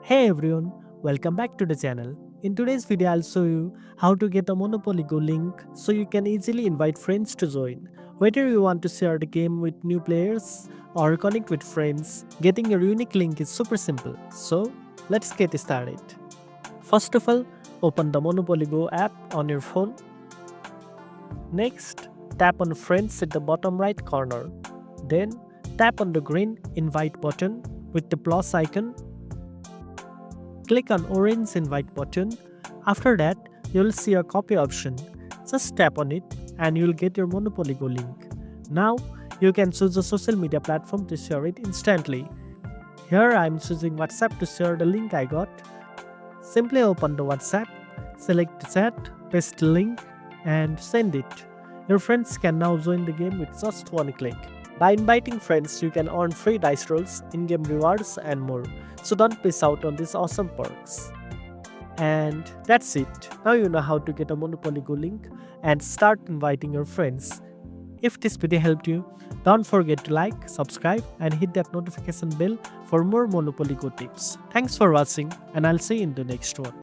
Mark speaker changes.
Speaker 1: Hey everyone, welcome back to the channel. In today's video, I'll show you how to get a Monopoly Go link so you can easily invite friends to join. Whether you want to share the game with new players or connect with friends, getting your unique link is super simple. So, let's get started. First of all, open the Monopoly Go app on your phone. Next, tap on Friends at the bottom right corner. Then, tap on the green Invite button with the plus icon. Click on orange invite button. After that, you'll see a copy option. Just tap on it and you'll get your Monopoly Go link. Now, you can choose a social media platform to share it instantly. Here I'm choosing WhatsApp to share the link I got. Simply open the WhatsApp, select the chat, paste the link and send it. Your friends can now join the game with just one click. By inviting friends, you can earn free dice rolls, in-game rewards and more. So don't miss out on these awesome perks. And that's it. Now you know how to get a Monopoly Go link and start inviting your friends. If this video helped you, don't forget to like, subscribe and hit that notification bell for more Monopoly Go tips. Thanks for watching and I'll see you in the next one.